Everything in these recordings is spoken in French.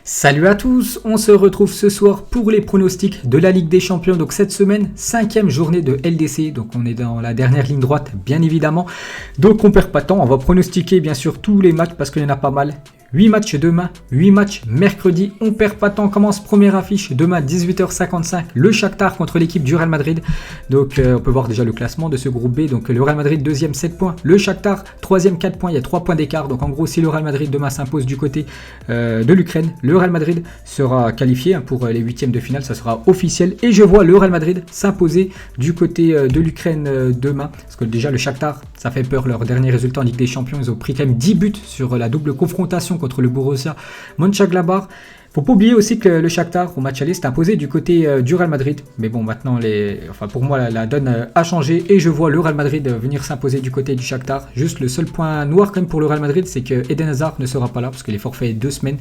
Salut à tous, on se retrouve ce soir pour les pronostics de la Ligue des Champions. Donc cette semaine, 5e journée de LDC, donc on est dans la dernière ligne droite bien évidemment. Donc on perd pas de temps, on va pronostiquer bien sûr tous les matchs parce qu'il y en a pas mal. 8 matchs demain, 8 matchs mercredi, on perd pas de temps, on commence première affiche demain 18h55, le Shakhtar contre l'équipe du Real Madrid. Donc on peut voir déjà le classement de ce groupe B, donc le Real Madrid 2e 7 points, le Shakhtar 3e 4 points, il y a 3 points d'écart. Donc en gros si le Real Madrid demain s'impose du côté de l'Ukraine, le Real Madrid sera qualifié pour les 8e de finale, ça sera officiel. Et je vois le Real Madrid s'imposer du côté de l'Ukraine demain, parce que déjà le Shakhtar, ça fait peur, leur dernier résultat en Ligue des Champions, ils ont pris quand même 10 buts sur la double confrontation contre le Borussia Mönchengladbach. Faut pas oublier aussi que le Shakhtar au match aller s'est imposé du côté du Real Madrid. Mais bon, maintenant, pour moi, la donne a changé et je vois le Real Madrid venir s'imposer du côté du Shakhtar. Juste le seul point noir quand même pour le Real Madrid, c'est que Eden Hazard ne sera pas là parce qu'il est forfait 2 semaines.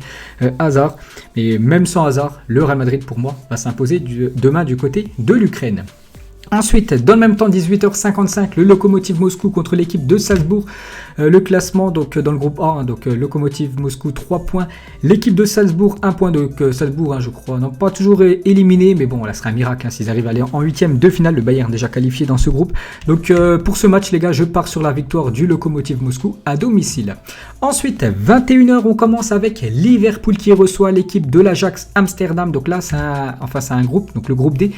Hazard. Mais même sans Hazard, le Real Madrid pour moi va s'imposer demain du côté de l'Ukraine. Ensuite, dans le même temps, 18h55, le Lokomotiv Moscou contre l'équipe de Salzbourg. Le classement, donc dans le groupe A, donc Lokomotiv Moscou 3 points. L'équipe de Salzbourg 1 point. Donc Salzbourg, je crois, non pas toujours éliminé, mais bon, là, ce serait un miracle s'ils arrivent à aller en 8e de finale. Le Bayern déjà qualifié dans ce groupe. Donc pour ce match, les gars, je pars sur la victoire du Lokomotiv Moscou à domicile. Ensuite, 21h, on commence avec Liverpool qui reçoit l'équipe de l'Ajax Amsterdam. Donc là, c'est un groupe, donc le groupe D,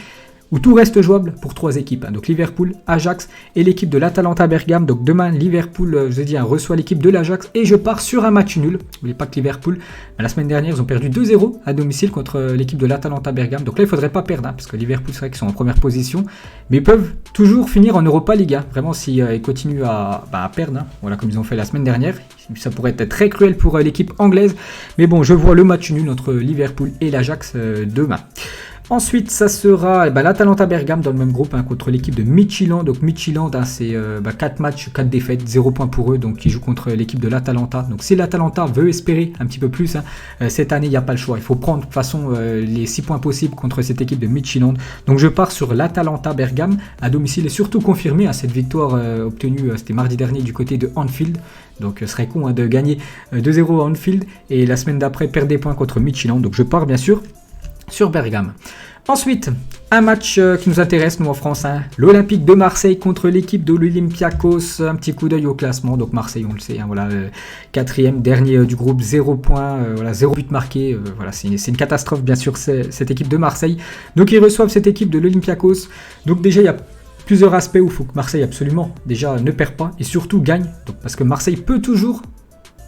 où tout reste jouable pour 3 équipes. Donc Liverpool, Ajax et l'équipe de l'Atalanta Bergame. Donc demain, Liverpool, reçoit l'équipe de l'Ajax et je pars sur un match nul. N'oubliez pas que Liverpool, la semaine dernière, ils ont perdu 2-0 à domicile contre l'équipe de l'Atalanta Bergame. Donc là, il ne faudrait pas perdre, parce que Liverpool, c'est vrai qu'ils sont en première position, mais ils peuvent toujours finir en Europa League. Vraiment, s'ils continuent à perdre, voilà, comme ils ont fait la semaine dernière, ça pourrait être très cruel pour l'équipe anglaise. Mais bon, je vois le match nul entre Liverpool et l'Ajax demain. Ensuite, ça sera l'Atalanta Bergame dans le même groupe contre l'équipe de Midtjylland. Donc Midtjylland, c'est 4 matchs, 4 défaites, 0 points pour eux. Donc ils jouent contre l'équipe de l'Atalanta. Donc si l'Atalanta veut espérer un petit peu plus, cette année, il n'y a pas le choix. Il faut prendre de toute façon les 6 points possibles contre cette équipe de Midtjylland. Donc je pars sur l'Atalanta Bergame à domicile et surtout confirmer cette victoire obtenue, c'était mardi dernier du côté de Anfield. Donc ce serait con de gagner 2-0 à Anfield et la semaine d'après perdre des points contre Midtjylland. Donc je pars bien sûr sur Bergame. Ensuite, un match qui nous intéresse, nous en France, l'Olympique de Marseille contre l'équipe de l'Olympiakos. Un petit coup d'œil au classement. Donc Marseille, on le sait, voilà, 4e, dernier du groupe, 0 points, 0 but marqué. Voilà, c'est une catastrophe, bien sûr, cette équipe de Marseille. Donc ils reçoivent cette équipe de l'Olympiakos. Donc déjà, il y a plusieurs aspects où il faut que Marseille absolument déjà ne perd pas et surtout gagne. Donc, parce que Marseille peut toujours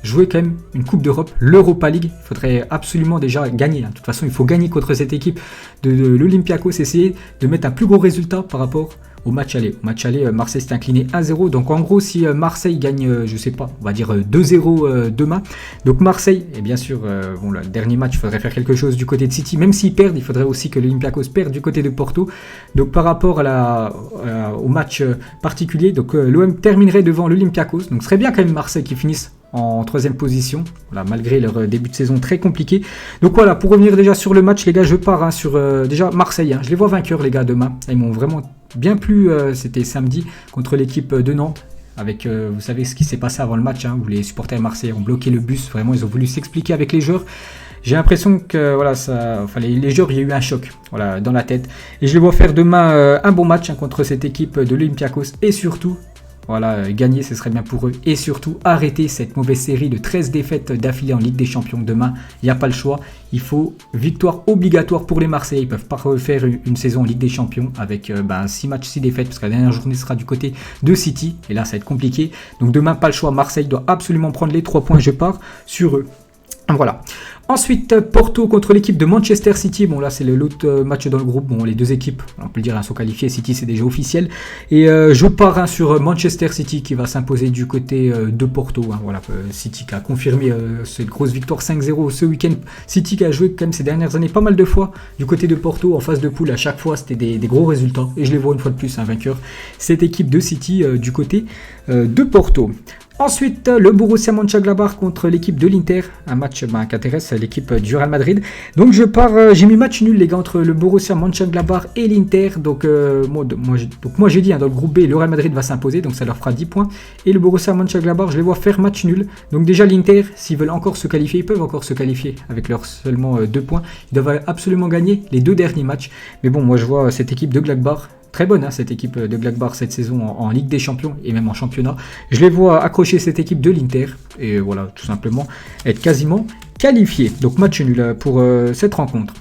jouer quand même une Coupe d'Europe, l'Europa League. Il faudrait absolument déjà gagner. De toute façon, il faut gagner contre cette équipe de l'Olympiakos, essayer de mettre un plus gros résultat par rapport au match aller. Au match aller, Marseille s'est incliné 1-0. Donc en gros, si Marseille gagne, je sais pas, on va dire 2-0 demain. Donc Marseille, et bien sûr, le dernier match, il faudrait faire quelque chose du côté de City. Même s'ils perdent, il faudrait aussi que l'Olympiakos perde du côté de Porto. Donc par rapport au match particulier, donc l'OM terminerait devant l'Olympiakos. Donc ce serait bien quand même Marseille qui finisse en 3e position, voilà, malgré leur début de saison très compliqué. Donc voilà, pour revenir déjà sur le match, les gars, je pars sur déjà Marseille. Je les vois vainqueurs, les gars, demain. Ils m'ont vraiment bien plu, c'était samedi contre l'équipe de Nantes. Avec, vous savez ce qui s'est passé avant le match, où les supporters marseillais ont bloqué le bus. Vraiment, ils ont voulu s'expliquer avec les joueurs. J'ai l'impression que voilà, les joueurs, il y a eu un choc dans la tête. Et je les vois faire demain un bon match contre cette équipe de l'Olympiakos. Et surtout, gagner, ce serait bien pour eux. Et surtout, arrêter cette mauvaise série de 13 défaites d'affilée en Ligue des Champions demain. Il n'y a pas le choix. Il faut victoire obligatoire pour les Marseillais. Ils ne peuvent pas refaire une saison en Ligue des Champions avec 6 matchs, 6 défaites. Parce que la dernière journée sera du côté de City. Et là, ça va être compliqué. Donc demain, pas le choix. Marseille doit absolument prendre les 3 points. Je pars sur eux. Voilà. Ensuite, Porto contre l'équipe de Manchester City. Bon, là, c'est l'autre match dans le groupe. Bon, les deux équipes, on peut le dire, sont qualifiées. City, c'est déjà officiel. Et je pars sur Manchester City qui va s'imposer du côté de Porto. City qui a confirmé cette grosse victoire 5-0 ce week-end. City qui a joué quand même ces dernières années pas mal de fois du côté de Porto en phase de poule. À chaque fois, c'était des gros résultats. Et je les vois une fois de plus, vainqueur. Cette équipe de City du côté de Porto. Ensuite, le Borussia Mönchengladbach contre l'équipe de l'Inter, un match qui intéresse l'équipe du Real Madrid. Donc je pars, j'ai mis match nul les gars entre le Borussia Mönchengladbach et l'Inter. Donc moi j'ai dit dans le groupe B, le Real Madrid va s'imposer, donc ça leur fera 10 points. Et le Borussia Mönchengladbach, je les vois faire match nul. Donc déjà l'Inter, s'ils veulent encore se qualifier, ils peuvent encore se qualifier avec leurs seulement 2 points. Ils doivent absolument gagner les 2 derniers matchs. Mais bon, moi je vois cette équipe de Gladbach. Très bonne cette équipe de Gladbach cette saison en Ligue des Champions et même en championnat. Je les vois accrocher cette équipe de l'Inter et voilà, tout simplement être quasiment qualifiés. Donc match nul pour cette rencontre.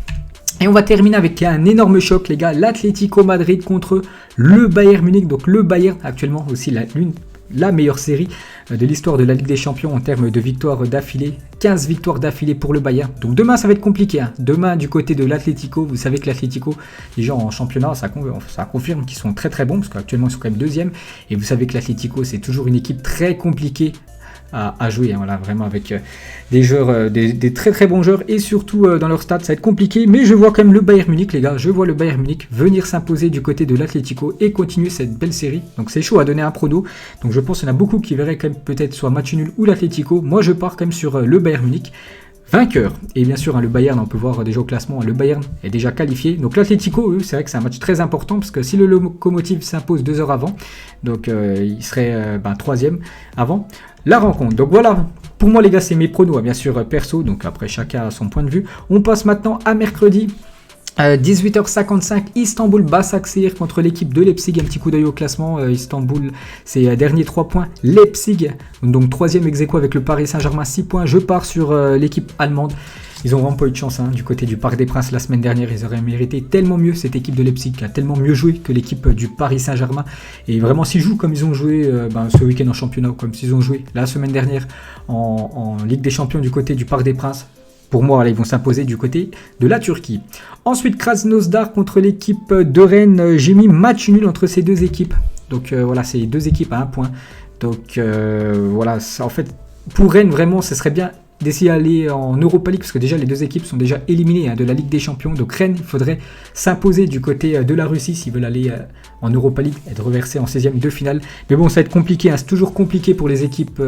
Et on va terminer avec un énorme choc les gars, l'Atlético Madrid contre le Bayern Munich. Donc le Bayern actuellement aussi la meilleure série de l'histoire de la Ligue des Champions en termes de victoires d'affilée. 15 victoires d'affilée pour le Bayern. Donc demain ça va être compliqué. Demain du côté de l'Atlético, vous savez que l'Atlético, déjà en championnat, ça confirme qu'ils sont très très bons parce qu'actuellement ils sont quand même deuxième. Et vous savez que l'Atlético c'est toujours une équipe très compliquée à jouer, voilà, vraiment avec des joueurs, des très très bons joueurs et surtout dans leur stade ça va être compliqué, mais je vois quand même le Bayern Munich les gars, je vois le Bayern Munich venir s'imposer du côté de l'Atlético et continuer cette belle série, donc c'est chaud à donner un prono, donc je pense qu'il y en a beaucoup qui verraient quand même peut-être soit match nul ou l'Atlético, moi je pars quand même sur le Bayern Munich. Vainqueur. Et bien sûr, le Bayern, on peut voir déjà au classement, le Bayern est déjà qualifié. Donc l'Atlético, eux, c'est vrai que c'est un match très important parce que si le Lokomotiv s'impose 2 heures avant, donc il serait 3e avant la rencontre. Donc voilà, pour moi les gars, c'est mes pronos, bien sûr perso, donc après chacun a son point de vue. On passe maintenant à mercredi. 18h55, Istanbul Başakşehir contre l'équipe de Leipzig. Un petit coup d'œil au classement. Istanbul, c'est dernier 3 points. Leipzig, donc 3e ex-aequo avec le Paris Saint-Germain, 6 points. Je pars sur l'équipe allemande. Ils ont vraiment pas eu de chance du côté du Parc des Princes la semaine dernière. Ils auraient mérité tellement mieux cette équipe de Leipzig qui a tellement mieux joué que l'équipe du Paris Saint-Germain. Et vraiment, s'ils jouent comme ils ont joué ce week-end en championnat ou comme s'ils ont joué la semaine dernière en Ligue des Champions du côté du Parc des Princes, pour moi, là, ils vont s'imposer du côté de la Turquie. Ensuite, Krasnodar contre l'équipe de Rennes. J'ai mis match nul entre ces deux équipes. Donc voilà, c'est 2 équipes à 1 point. Donc voilà, en fait, pour Rennes, vraiment, ce serait bien d'essayer d'aller en Europa League parce que déjà les 2 équipes sont déjà éliminées de la Ligue des Champions. Donc Rennes, il faudrait s'imposer du côté de la Russie s'ils veulent aller en Europa League, être reversés en 16e de finale. Mais bon, ça va être compliqué, c'est toujours compliqué pour les équipes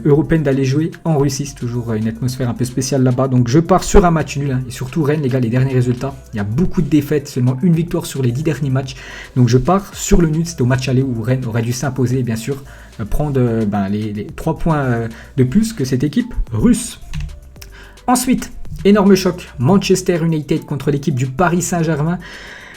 européennes d'aller jouer en Russie. C'est toujours une atmosphère un peu spéciale là-bas. Donc je pars sur un match nul. Et surtout Rennes, les gars, les derniers résultats, il y a beaucoup de défaites, seulement une victoire sur les 10 derniers matchs. Donc je pars sur le nul. C'était au match aller où Rennes aurait dû s'imposer et bien sûr prendre les 3 points de plus que cette équipe russe. Ensuite, énorme choc, Manchester United contre l'équipe du Paris Saint-Germain.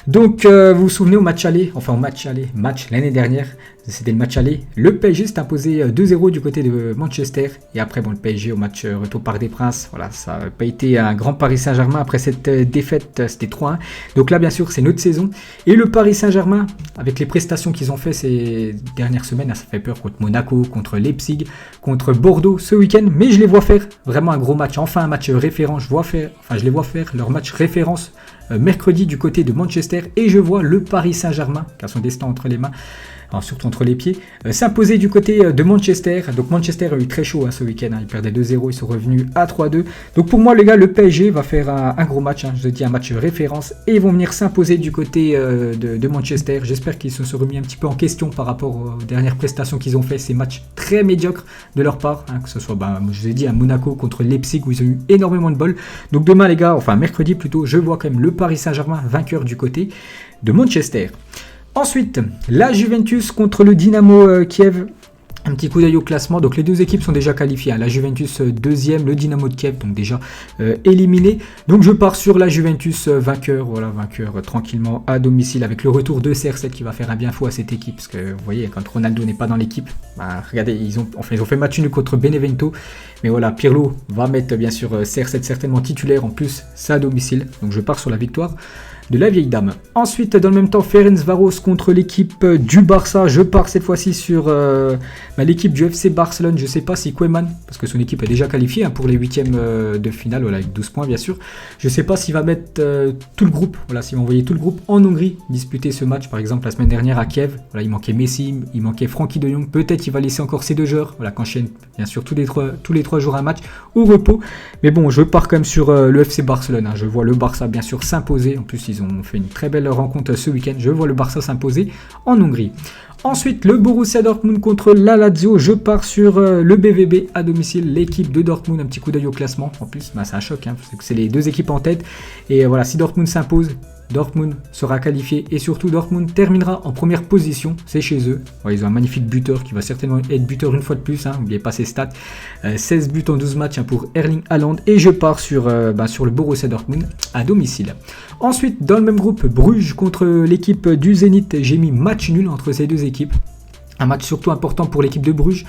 Donc vous vous souvenez au match l'année dernière, c'était le match aller, le PSG s'est imposé 2-0 du côté de Manchester et après le PSG au match retour Parc des Princes, voilà, ça n'a pas été un grand Paris Saint-Germain après cette défaite, c'était 3-1. Donc là bien sûr c'est notre saison et le Paris Saint-Germain avec les prestations qu'ils ont fait ces dernières semaines, ça fait peur contre Monaco, contre Leipzig, contre Bordeaux ce week-end, mais je les vois faire vraiment un gros match, enfin un match référent, je les vois faire leur match référence mercredi du côté de Manchester et je vois le Paris Saint-Germain qui a son destin entre les mains, surtout entre les pieds, s'imposer du côté de Manchester. Donc Manchester a eu très chaud ce week-end, ils perdaient 2-0, ils sont revenus à 3-2. Donc pour moi les gars, le PSG va faire un gros match, je vous ai dit un match référence et ils vont venir s'imposer du côté de Manchester. J'espère qu'ils se sont remis un petit peu en question par rapport aux dernières prestations qu'ils ont fait, ces matchs très médiocres de leur part, que ce soit je vous ai dit à Monaco contre Leipzig où ils ont eu énormément de bol. Donc demain les gars, enfin mercredi plutôt, je vois quand même le Paris Saint-Germain vainqueur du côté de Manchester. Ensuite, la Juventus contre le Dynamo Kiev. Un petit coup d'œil au classement, donc les 2 équipes sont déjà qualifiées, la Juventus 2e, le Dynamo de Kiev donc déjà éliminé, donc je pars sur la Juventus vainqueur tranquillement à domicile avec le retour de CR7 qui va faire un bien fou à cette équipe, parce que vous voyez quand Ronaldo n'est pas dans l'équipe, regardez ils ont fait match nul contre Benevento, mais voilà Pirlo va mettre bien sûr CR7 certainement titulaire, en plus c'est à domicile, donc je pars sur la victoire de la vieille dame. Ensuite, dans le même temps, Ferencváros contre l'équipe du Barça. Je pars cette fois-ci sur l'équipe du FC Barcelone. Je ne sais pas si Koeman, parce que son équipe est déjà qualifiée pour les 8e de finale, voilà, avec 12 points bien sûr. Je ne sais pas s'il va mettre tout le groupe, voilà, s'il va envoyer tout le groupe en Hongrie disputer ce match. Par exemple, la semaine dernière à Kiev, voilà, il manquait Messi, il manquait Frankie de Jong. Peut-être il va laisser encore ces 2 joueurs, voilà, qu'enchaîne bien sûr tous les 3 jours un match au repos. Mais bon, je pars quand même sur le FC Barcelone. Je vois le Barça bien sûr s'imposer. En plus, ils ont fait une très belle rencontre ce week-end. Je vois le Barça s'imposer en Hongrie. Ensuite, le Borussia Dortmund contre la Lazio. Je pars sur le BVB à domicile, l'équipe de Dortmund. Un petit coup d'œil au classement. En plus, c'est un choc, parce que c'est les deux équipes en tête. Et voilà, si Dortmund s'impose, Dortmund sera qualifié et surtout Dortmund terminera en première position, c'est chez eux. Ouais, ils ont un magnifique buteur qui va certainement être buteur une fois de plus, n'oubliez pas ses stats. 16 buts en 12 matchs pour Erling Haaland et je pars sur le Borussia Dortmund à domicile. Ensuite, dans le même groupe, Bruges contre l'équipe du Zénith, j'ai mis match nul entre ces deux équipes. Un match surtout important pour l'équipe de Bruges.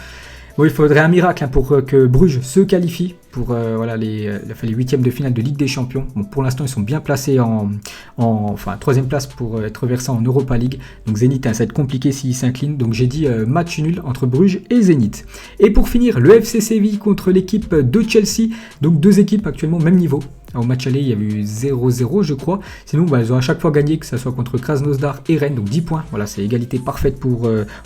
Bon, il faudrait un miracle pour que Bruges se qualifie pour les huitièmes de finale de Ligue des Champions. Bon, pour l'instant, ils sont bien placés en troisième place pour être versés en Europa League. Donc Zénith, ça va être compliqué s'ils s'inclinent. Donc j'ai dit match nul entre Bruges et Zénith. Et pour finir, le FC Séville contre l'équipe de Chelsea. Donc deux équipes actuellement au même niveau. Au match aller, il y avait eu 0-0, je crois. Sinon, elles ont à chaque fois gagné, que ce soit contre Krasnodar et Rennes, donc 10 points. Voilà, c'est égalité parfaite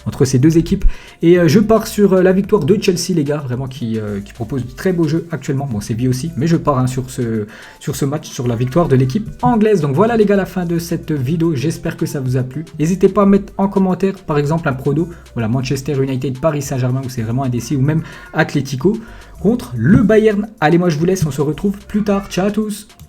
entre ces deux équipes. Et je pars sur la victoire de Chelsea, les gars, vraiment qui propose de très beaux jeux actuellement. Bon, c'est bien aussi, mais je pars sur ce match, sur la victoire de l'équipe anglaise. Donc voilà, les gars, la fin de cette vidéo. J'espère que ça vous a plu. N'hésitez pas à mettre en commentaire, par exemple, un prono. Voilà, Manchester United, Paris Saint-Germain, où c'est vraiment indécis, ou même Atlético contre le Bayern. Allez, moi je vous laisse, on se retrouve plus tard. Ciao à tous.